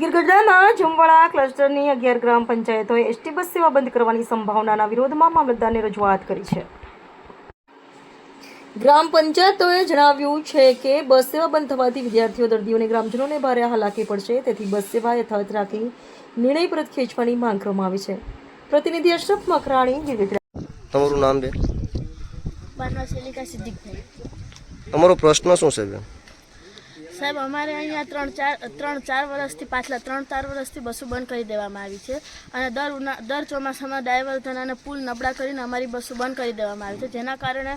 ગીરગઢડાના જમવાડા ક્લસ્ટરની 11 ગ્રામ પંચાયતોએ ST bus સેવા બંધ કરવાની સંભાવનાના વિરોધમાં મામલતદારને રજૂઆત કરી છે. ગ્રામ પંચાયતોએ જણાવ્યું છે કે બસ સેવા બંધ થવાથી વિદ્યાર્થીઓ, દર્દીઓ અને ગ્રામજનોને ભારે હાલાકી પડશે. તેથી બસ સેવા યથાવત રાખી નિર્ણય પરત ખેંચવાની માંગ કરવામાં આવી છે. પ્રતિનિધિ અશરફ મકરાણી, ગીરગઢડા. તમારું નામ બેન? બાનવાસેલિકા સિદ્દીકભાઈ. તમારો પ્રશ્ન શું છે બેન? સાહેબ, અમારે અહીંયા ત્રણ ચાર વર્ષથી બસો બંધ કરી દેવામાં આવી છે અને દર ચોમાસામાં ડાયવર્ઝન અને પુલ નબળા કરીને અમારી બસો બંધ કરી દેવામાં આવી છે, જેના કારણે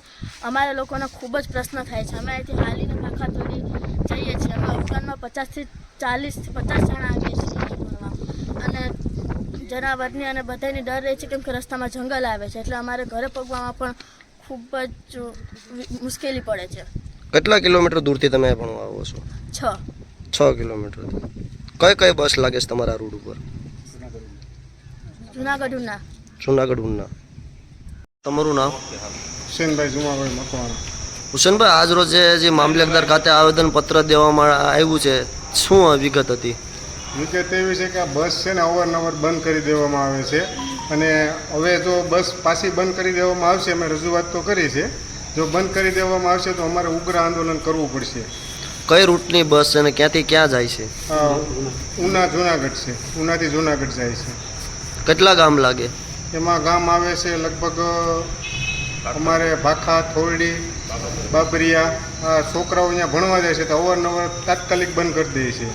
અમારા લોકોને ખૂબ જ પ્રશ્ન થાય છે. અમે અહીંથી હાલીને ભાખા તોડી જઈએ છીએ. અમે ઉપકરણમાં 50 થી 50 જણા આવીએ છીએ અને જનાવરની અને બધાની ડર રહે છે, કેમ કે રસ્તામાં જંગલ આવે છે, એટલે અમારે ઘરે પગવામાં પણ ખૂબ જ મુશ્કેલી પડે છે. કેટલા કિલોમીટર દૂરથી તમે ભણવા આવો છો? 6 કિલોમીટર. કઈ બસ લાગે છે તમારા રૂટ ઉપર? જુનાગઢ ઉના. તમારું નામ? હુસેનભાઈ જુમાભાઈ મકવાણા. હુસેનભાઈ, આજ રોજ જે મામલતદાર ખાતે આવેદનપત્ર દેવામાં આવ્યું છે, શું વિગત હતી? વિગત એવી છે કે આ બસ છે ને અવારનવાર બંધ કરી દેવામાં આવે છે અને હવે જો બસ પાછી બંધ કરી દેવામાં આવશે, અમે રજૂઆત તો કરી છે, જો બંધ કરી દેવામાં આવશે તો અમારે ઉગ્ર આંદોલન કરવું પડશે. કઈ રૂટની બસ છે અને ક્યાંથી ક્યાં જાય છે? ઉના જુનાગઢ છે, ઉનાથી જુનાગઢ જાય છે. કેટલા ગામ લાગે? એમાં ગામ આવે છે લગભગ અમારે ભાખા, થોરડી, બાબરિયા. આ છોકરાઓ અહીંયા ભણવા જાય છે તો અવારનવાર તાત્કાલિક બંધ કરી દે છે.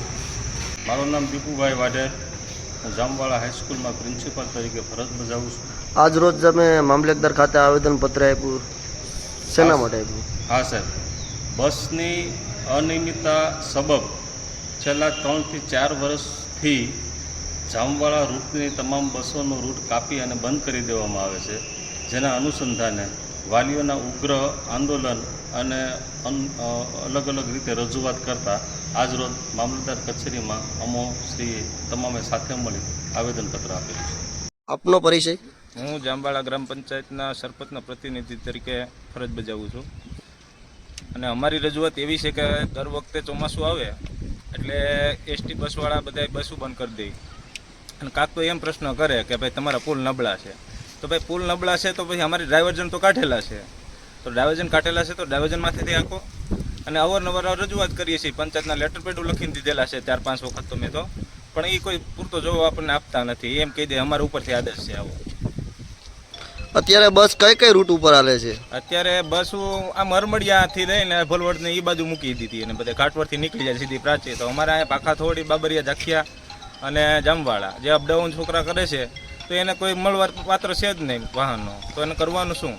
મારું નામ દીપુભાઈ વાઢેર, હું જામવાડા હાઈસ્કૂલમાં પ્રિન્સિપાલ તરીકે ફરજ બજાવું છું. આજ રોજ તમે મામલતદાર ખાતે આવેદનપત્ર આપ્યું, શેના માટે આપ્યું? હા સાહેબ, બસની અનિયમિતતા સબબ છેલ્લા 3 થી 4 વર્ષથી જામવાડા રૂટની તમામ બસોનો રૂટ કાપી અને બંધ કરી દેવામાં આવે છે, જેના અનુસંધાને વાલીઓના ઉગ્ર આંદોલન અને અલગ અલગ રીતે રજૂઆત કરતા આજરોજ મામલતદાર કચેરીમાં અમો શ્રી તમામે સાથે મળી આવેદનપત્ર આપેલું છે. આપનો પરિચય? હું જામવાડા ગ્રામ પંચાયતના સરપંચના પ્રતિનિધિ તરીકે ફરજ બજાવું છું અને અમારી રજૂઆત એવી છે કે દર વખતે ચોમાસું આવે એટલે એસટી બસવાળા બધા બસો બંધ કરી દે અને કાંક તો એમ પ્રશ્ન કરે કે ભાઈ તમારા પુલ નબળા છે. તો ભાઈ પુલ નબળા છે તો પછી અમારી ડ્રાઇવર્જન તો કાઢેલા છે, તો ડ્રાઇવર્જનમાંથી આખો અને અવારનવાર રજૂઆત કરીએ છીએ. પંચાયતના લેટર પેડો લખીને દીધેલા છે 4-5 વખત તો મેં તો, પણ એ કોઈ પૂરતો જવાબ આપણને આપતા નથી. એમ કહી દે અમારા ઉપરથી આદેશ છે આવો. અત્યારે બસ કઈ રૂટ ઉપર હાલે છે? અત્યારે બસ આમ અરમડિયાથી લઈને ભલવડને એ બાજુ મૂકી દીધી અને બધા ઘાટવરથી નીકળી જાય સીધી પ્રાચી. તો અમારા અહીંયા ભાખા, થોડી, બાબરિયા, ઝાખિયા અને જામવાડા જે અપડાઉન છોકરા કરે છે તો એને કોઈ મળવા પાત્ર છે જ નહીં વાહનનો, તો એને કરવાનું શું?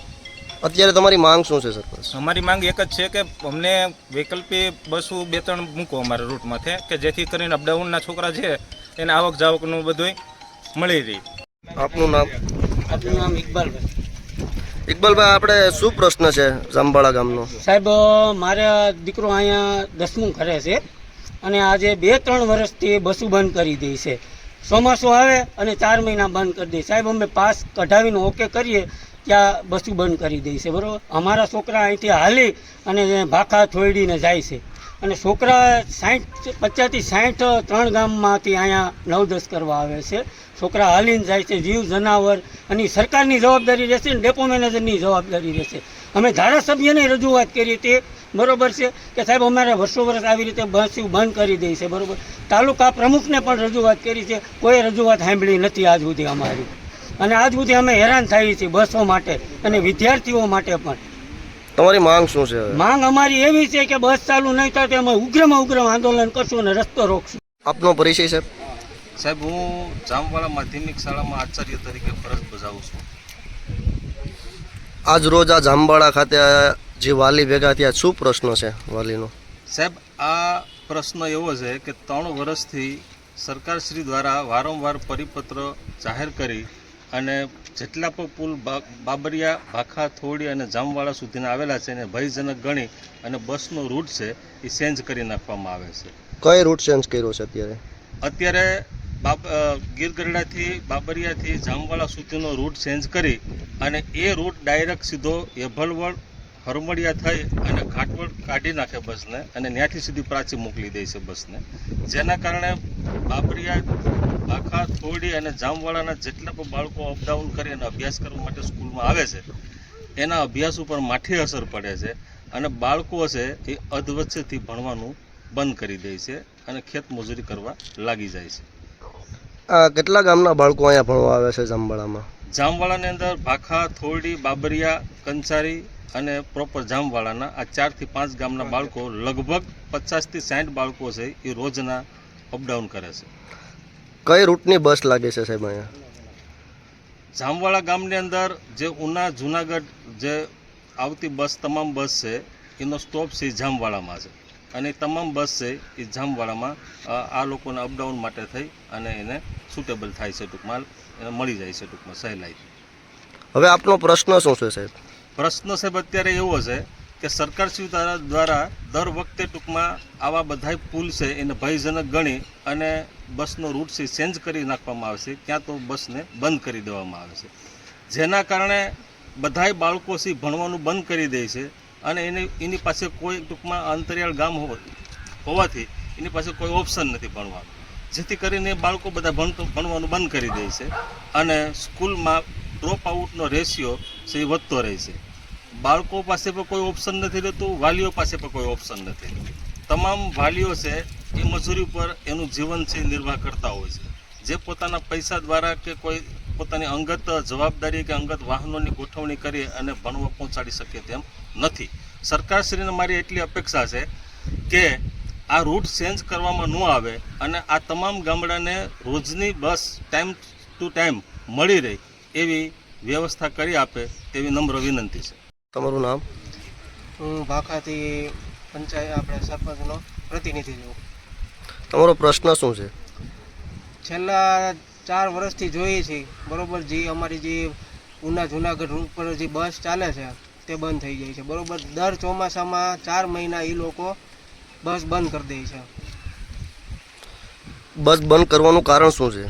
અત્યારે તમારી માંગ શું છે સરપંચ? અમારી માંગ એક જ છે કે અમને વૈકલ્પિક બસો 2-3 મૂકો અમારા રૂટમાંથી, કે જેથી કરીને અપડાઉનના છોકરા છે એને આવક જાવકનું બધું મળી રહે. આપનું નામ? આપનું નામ ઇકબાલભાઈ. ઇકબાલભાઈ, આપણે શું પ્રશ્ન છે જામવાડા ગામનો? સાહેબ, મારા દીકરો અહીંયા 10મું કરે છે અને આજે 2-3 વર્ષથી બસો બંધ કરી દે છે. ચોમાસું આવે અને 4 મહિના બંધ કરી દે. સાહેબ, અમે પાસ કઢાવીને ઓકે કરીએ ત્યાં બસો બંધ કરી દે છે, બરાબર. અમારા છોકરા અહીંથી હાલી અને ભાખા થોડીને જાય છે અને છોકરા 50 થી 60 3 ગામમાંથી અહીંયા 9-10 કરવા આવે છે. છોકરા હાલીને જાય છે, જીવ જનાવર, અને સરકારની જવાબદારી રહેશે ને ડેપો મેનેજરની જવાબદારી રહેશે. અમે ધારાસભ્યને રજૂઆત કરી હતી, બરાબર છે, કે સાહેબ અમારે વર્ષો આવી રીતે બસ બંધ કરી દે છે, બરાબર. તાલુકા પ્રમુખને પણ રજૂઆત કરી છે, કોઈ રજૂઆત સાંભળી નથી આજ સુધી અમારી. અને આજ સુધી અમે હેરાન થઈએ છીએ બસો માટે અને વિદ્યાર્થીઓ માટે પણ. તમારી માંગ શું છે? માંગ અમારી એવી છે કે બસ ચાલુ નહીં થાય તો અમે ઉગ્રમાં ઉગ્ર આંદોલન કરશું અને રસ્તો રોકશું. આપનો પરિચય સાહેબ? સાહેબ, હું જામવાડા માધ્યમિક શાળામાં આચાર્ય તરીકે ફરજ બજાવું છું. આજ રોજ આ જામવાડા ખાતે જે વાલી ભેગા થયા, શું પ્રશ્ન છે વાલીનો? સાહેબ, આ પ્રશ્ન એવો છે કે 3 વર્ષથી સરકારશ્રી દ્વારા વારંવાર પરિપત્ર જાહેર કરી અને જેટલા પણ પુલ બાબરિયા, ભાખા, થોડી અને જામવાડા સુધીના આવેલા છે એને ભયજનક ગણી અને બસનો રૂટ છે એ ચેન્જ કરી નાખવામાં આવે છે. કઈ રૂટ ચેન્જ કર્યો છે અત્યારે ગીરગઢડાથી બાબરિયાથી જામવાડા સુધીનો રૂટ ચેન્જ કરી અને એ રૂટ ડાયરેક્ટ સીધો એભલવડ, હરમડિયા થઈ અને ઘાટવડ કાઢી નાખે બસને અને ત્યાંથી સીધી પ્રાચી મોકલી દે છે બસને, જેના કારણે બાબરિયા થોડી અને જામવાળાના જેટલા પણ બાળકો અપડાઉન કરી અને અભ્યાસ કરવા માટે સ્કૂલમાં આવે છે એના અભ્યાસ ઉપર માઠી અસર પડે છે અને બાળકો છે એ અધવચ્ચેથી ભણવાનું બંધ કરી દે છે અને ખેતમજૂરી કરવા લાગી જાય છે. કેટલા ગામના બાળકો અહીંયા ભણવા આવે છે જામવાળામાં? જામવાળાની અંદર ભાખા, થોરડી, બાબરિયા, કંચારી અને પ્રોપર જામવાળાના આ 4 થી 5 ગામના બાળકો લગભગ 50 થી 60 બાળકો છે એ રોજના અપડાઉન કરે છે. કઈ રૂટની બસ લાગે છે સાહેબ અહીંયા? જામવાળા ગામની અંદર જે ઉના જુનાગઢ જે આવતી બસ તમામ બસ છે એનો સ્ટોપ છે એ જામવાળામાં છે અને તમામ બસ છે એ જામવાળામાં આ લોકોને અપડાઉન માટે થઈ અને એને સુટેબલ થાય છે, ટૂંકમાં એને મળી જાય છે ટૂંકમાં સહેલાઈથી. હવે આપનો પ્રશ્ન શું છે સાહેબ? પ્રશ્ન સાહેબ અત્યારે એવો છે કે સરકારશ્રી દ્વારા દર વખતે ટૂંકમાં આવા બધાય પુલ છે એને ભયજનક ગણી અને બસનો રૂટ છે ચેન્જ કરી નાખવામાં આવે છે, ક્યાં તો બસને બંધ કરી દેવામાં આવે છે, જેના કારણે બધાય બાળકો છે ભણવાનું બંધ કરી દે છે અને એની પાસે કોઈ ટૂંકમાં અંતરિયાળ ગામ હોવાથી એની પાસે કોઈ ઓપ્શન નથી ભણવાનું, જેથી કરીને બાળકો બધા ભણવાનું બંધ કરી દે છે અને સ્કૂલમાં ડ્રોપ આઉટનો રેશિયો છે એ વધતો રહે છે. બાળકો પાસે પણ કોઈ ઓપ્શન નથી રહેતું, વાલીઓ પાસે પણ કોઈ ઓપ્શન નથી. તમામ વાલીઓ છે એ મજૂરી પર એનું જીવન છે નિર્વાહ કરતા હોય છે, જે પોતાના પૈસા દ્વારા કે કોઈ પોતાની અંગત જવાબદારી કે અંગત વાહનોની ગોઠવણી કરી અને ભણવા પહોંચાડી શકે તેમ નથી. સરકારશ્રીને મારી એટલી અપેક્ષા છે કે આ રૂટ ચેન્જ કરવામાં ન આવે અને આ તમામ ગામડાને રોજની બસ ટાઈમ ટુ ટાઈમ મળી રહે એવી વ્યવસ્થા કરી આપે તેવી નમ્ર વિનંતી છે. તમારું નામ? હું ભાખાથી આપણે સરપંચનો પ્રતિનિધિ છું. તમારો પ્રશ્ન શું છે? છેલ્લા 4 વર્ષથી જોઈએ છીએ બરોબર, જે અમારી જે ઉના જુનાગઢ રૂટ પર જે બસ ચાલે છે તે બંધ થઈ જાય છે બરોબર. દર ચોમાસામાં 4 મહિના એ લોકો બસ બંધ કરી દે છે. બસ બંધ કરવાનું કારણ શું છે?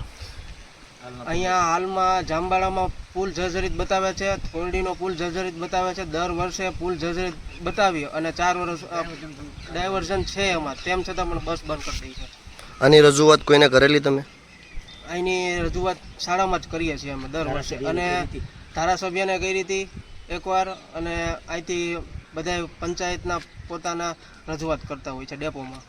અહીંયા હાલમાં જામવાળામાં પુલ જર્જરિત બતાવે છે, થોરડીનો પુલ જર્જરિત બતાવે છે. દર વર્ષે પુલ જર્જરિત બતાવી અને 4 વર્ષ ડાયવર્ઝન છે એમાં, તેમ છતાં પણ બસ બંધ કરી દે છે. આની રજૂઆત કોઈને કરેલી તમે? અહીંની રજૂઆત શાળામાં જ કરીએ છીએ અમે દર વર્ષે, અને ધારાસભ્યને કરી હતી એકવાર, અને અહીંથી બધા પંચાયતના પોતાના રજૂઆત કરતા હોય છે ડેપોમાં.